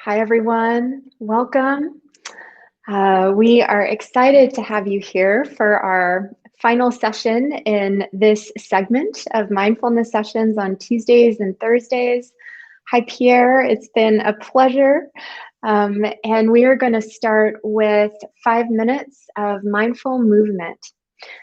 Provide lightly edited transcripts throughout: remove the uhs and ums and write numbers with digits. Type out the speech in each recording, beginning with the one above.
Hi, everyone. Welcome. We are excited to have you here for our final session in this segment of mindfulness sessions on Tuesdays and Thursdays. Hi, Pierre. It's been a pleasure. And we are going to start with 5 minutes of mindful movement.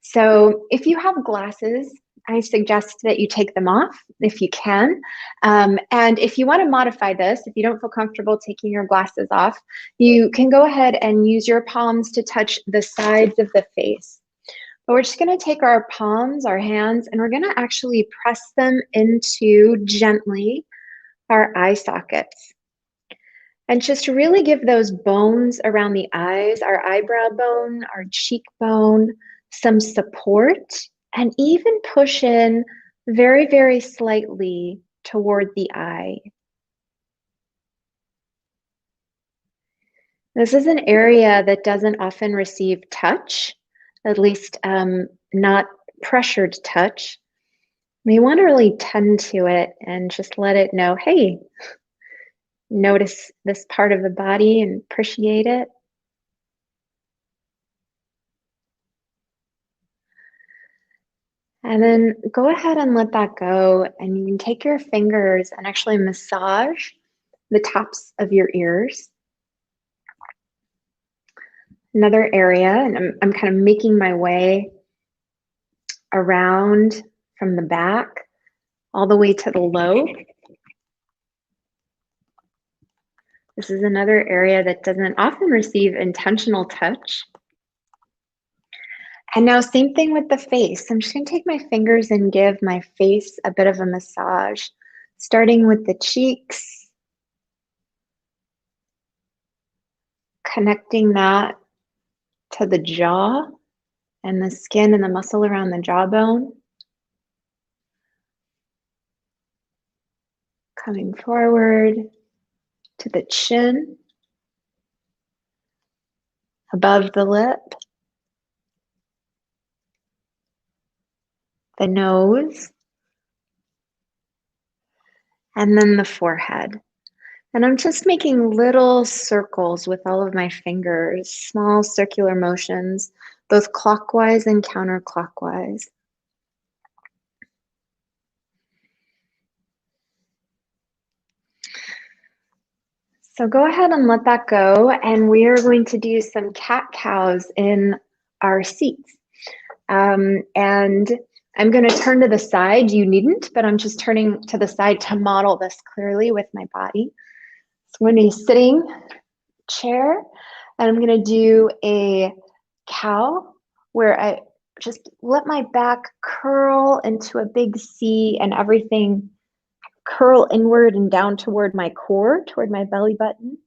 So if you have glasses, I suggest that you take them off if you can. And if you want to modify this, if you don't feel comfortable taking your glasses off, you can go ahead and use your palms to touch the sides of the face. But we're just going to take our palms, our hands, and we're going to actually press them into gently our eye sockets. And just really give those bones around the eyes, our eyebrow bone, our cheekbone, some support, and even push in very, very slightly toward the eye. This is an area that doesn't often receive touch, at least not pressured touch. We want to really tend to it and just let it know, hey, notice this part of the body and appreciate it. And then go ahead and let that go. And you can take your fingers and actually massage the tops of your ears. Another area, and I'm kind of making my way around from the back all the way to the lobe. This is another area that doesn't often receive intentional touch. And now same thing with the face. I'm just going to take my fingers and give my face a bit of a massage, starting with the cheeks, connecting that to the jaw and the skin and the muscle around the jawbone. Coming forward to the chin, above the lip, the nose, and then the forehead. And I'm just making little circles with all of my fingers, small circular motions, both clockwise and counterclockwise. So go ahead and let that go. And we are going to do some cat-cows in our seats. And I'm going to turn to the side. You needn't, but I'm just turning to the side to model this clearly with my body. So I'm going to be sitting chair, and I'm going to do a cow where I just let my back curl into a big C and everything curl inward and down toward my core, toward my belly button.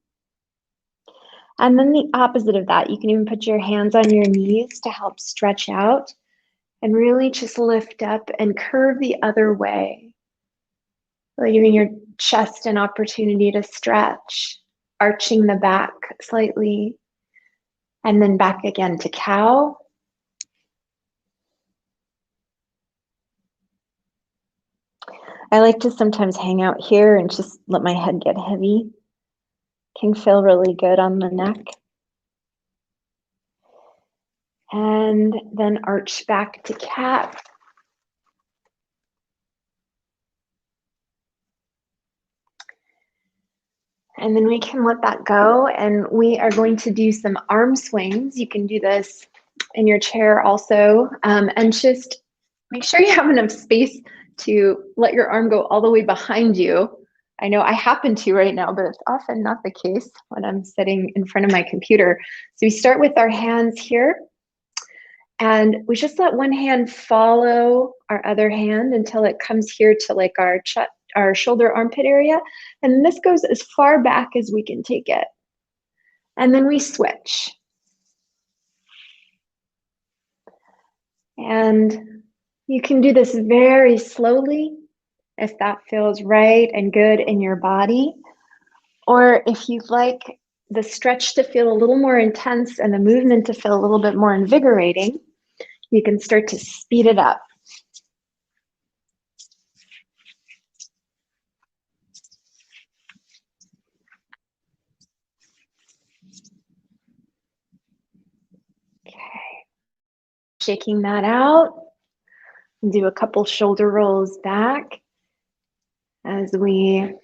And then the opposite of that, you can even put your hands on your knees to help stretch out and really just lift up and curve the other way, really giving your chest an opportunity to stretch, arching the back slightly, and then back again to cow. I like to sometimes hang out here and just let my head get heavy. Can feel really good on the neck. And then arch back to cat. And then we can let that go, and we are going to do some arm swings. You can do this in your chair also, and just make sure you have enough space to let your arm go all the way behind you. I know I happen to right now, but it's often not the case when I'm sitting in front of my computer. So we start with our hands here, and we just let one hand follow our other hand until it comes here to like our shoulder armpit area. And this goes as far back as we can take it. And then we switch. And you can do this very slowly if that feels right and good in your body. Or if you'd like the stretch to feel a little more intense and the movement to feel a little bit more invigorating, you can start to speed it up. shaking that out. Do a couple shoulder rolls back as we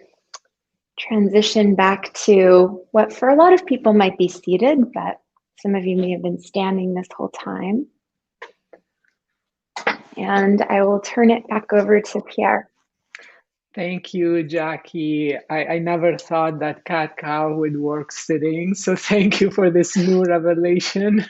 transition back to what for a lot of people might be seated, but some of you may have been standing this whole time. And I will turn it back over to Pierre. Thank you, Jackie. I never thought that cat-cow would work sitting, so thank you for this new revelation.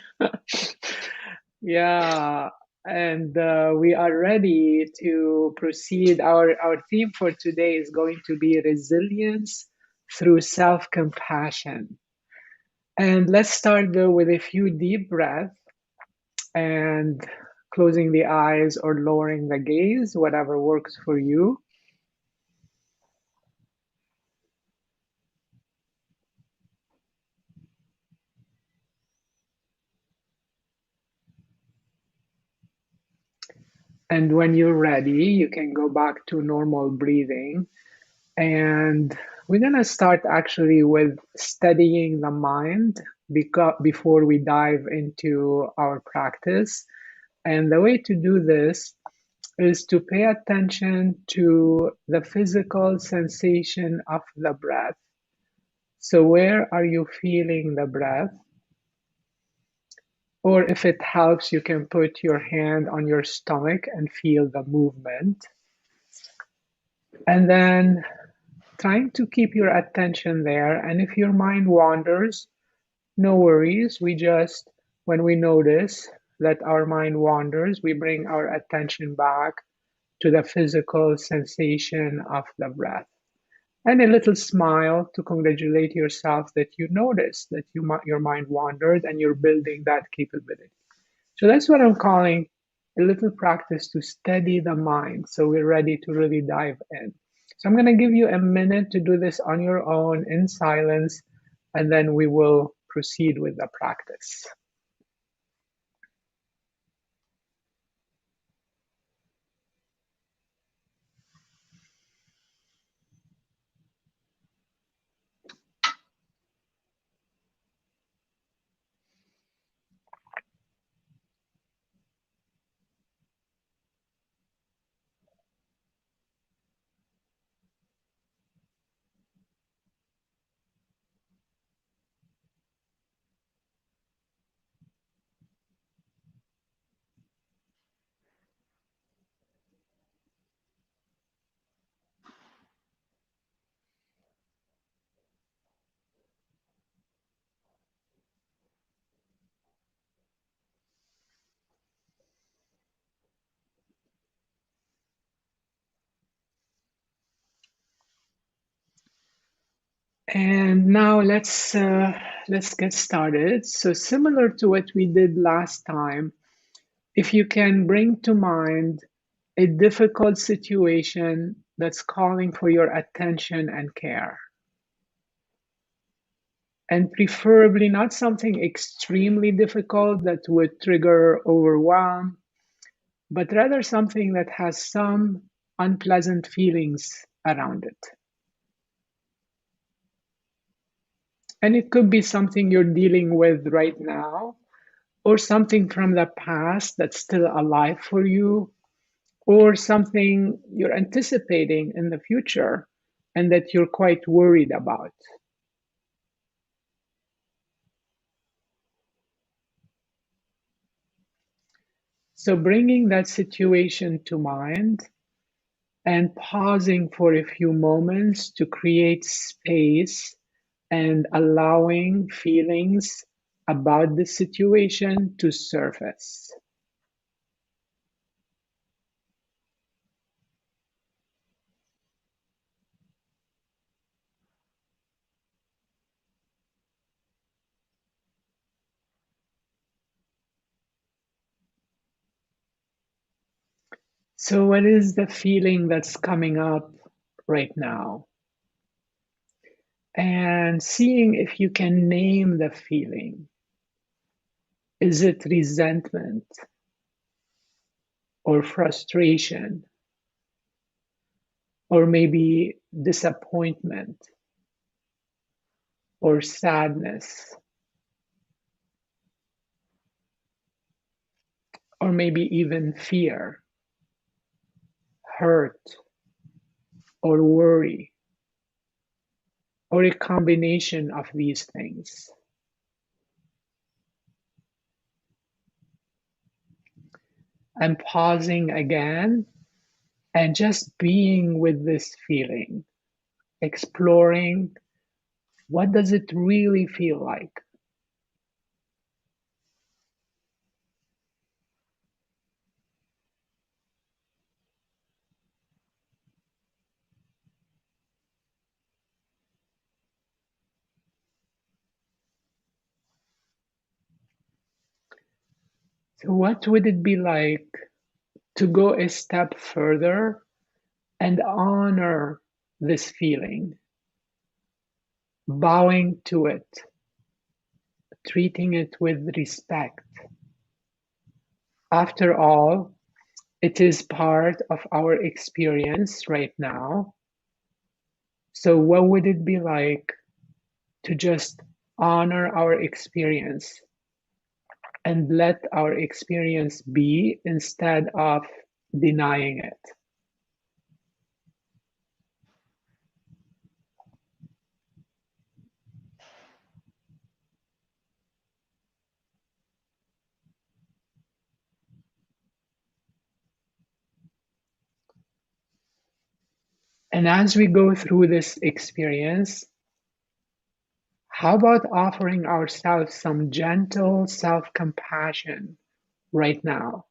Yeah, and we are ready to proceed. Our theme for today is going to be resilience through self-compassion. And let's start though with a few deep breaths and closing the eyes or lowering the gaze, whatever works for you. And when you're ready, you can go back to normal breathing. And we're going to start actually with studying the mind before we dive into our practice. And the way to do this is to pay attention to the physical sensation of the breath. So, where are you feeling the breath? Or if it helps, you can put your hand on your stomach and feel the movement. And then trying to keep your attention there. And if your mind wanders, no worries. When we notice that our mind wanders, we bring our attention back to the physical sensation of the breath. And a little smile to congratulate yourself that you noticed that your mind wandered and you're building that capability. So that's what I'm calling a little practice to steady the mind. So we're ready to really dive in. So I'm going to give you a minute to do this on your own in silence, and then we will proceed with the practice. And now let's get started. So similar to what we did last time, if you can bring to mind a difficult situation that's calling for your attention and care, and preferably not something extremely difficult that would trigger overwhelm, but rather something that has some unpleasant feelings around it. And it could be something you're dealing with right now, or something from the past that's still alive for you, or something you're anticipating in the future and that you're quite worried about. So, bringing that situation to mind and pausing for a few moments to create space and allowing feelings about the situation to surface. So, what is the feeling that's coming up right now? And seeing if you can name the feeling. Is it resentment or frustration or maybe disappointment or sadness or maybe even fear, hurt, or worry, or a combination of these things. And pausing again and just being with this feeling, exploring what does it really feel like? So what would it be like to go a step further and honor this feeling, bowing to it, treating it with respect? After all, it is part of our experience right now. So, what would it be like to just honor our experience and let our experience be instead of denying it? And as we go through this experience, how about offering ourselves some gentle self compassion right now?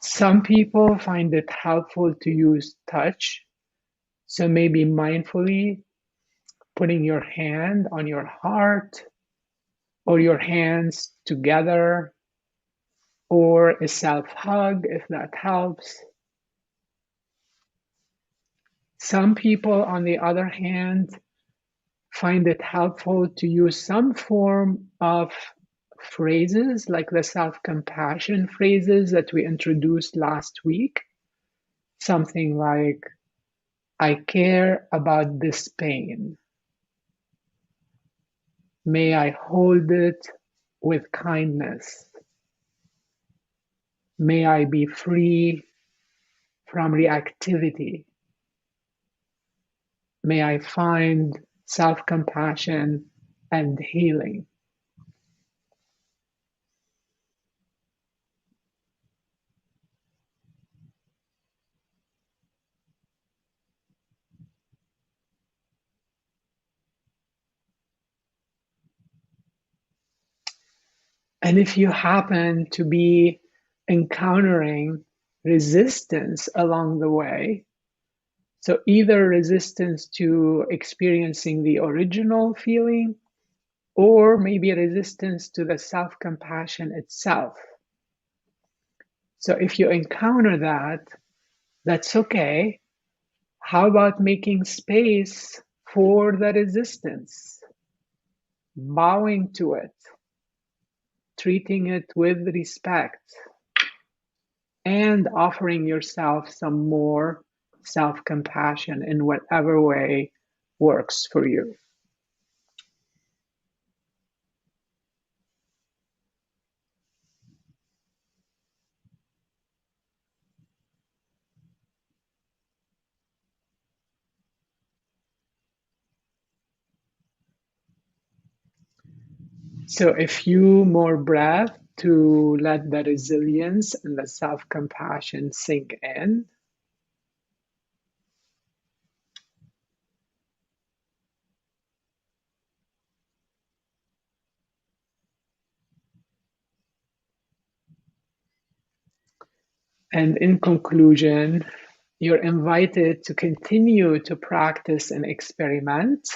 Some people find it helpful to use touch. So maybe mindfully putting your hand on your heart or your hands together or a self hug if that helps. Some people, on the other hand, find it helpful to use some form of phrases like the self compassion phrases that we introduced last week. Something like, I care about this pain. May I hold it with kindness. May I be free from reactivity. May I find self compassion and healing. And if you happen to be encountering resistance along the way, so either resistance to experiencing the original feeling, or maybe resistance to the self compassion itself. So if you encounter that, that's okay. How about making space for the resistance, bowing to it, treating it with respect, and offering yourself some more self compassion in whatever way works for you? So, a few more breaths to let the resilience and the self compassion sink in. And in conclusion, you're invited to continue to practice and experiment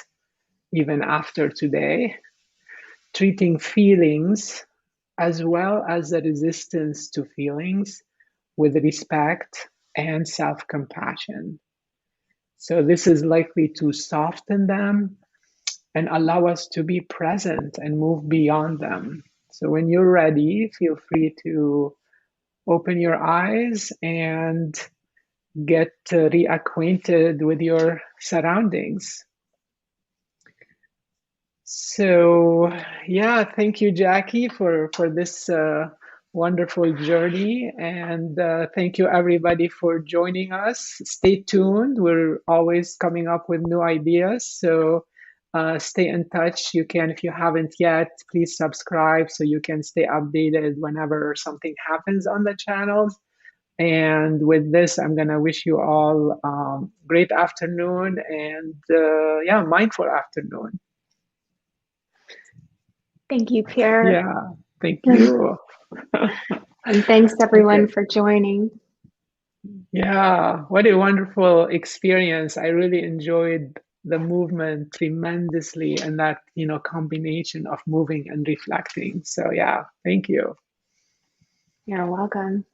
even after today, treating feelings as well as the resistance to feelings with respect and self compassion. So, this is likely to soften them and allow us to be present and move beyond them. So, when you're ready, feel free to open your eyes and get reacquainted with your surroundings. So, yeah, thank you, Jackie, for this wonderful journey. And thank you, everybody, for joining us. Stay tuned. We're always coming up with new ideas. So stay in touch. You can, if you haven't yet, please subscribe so you can stay updated whenever something happens on the channels. And with this, I'm going to wish you all great afternoon and yeah, mindful afternoon. Thank you, Pierre. Yeah, thank you. And thanks everyone Okay. for joining. Yeah, what a wonderful experience. I really enjoyed the movement tremendously and that, combination of moving and reflecting. So yeah, thank you. You're welcome.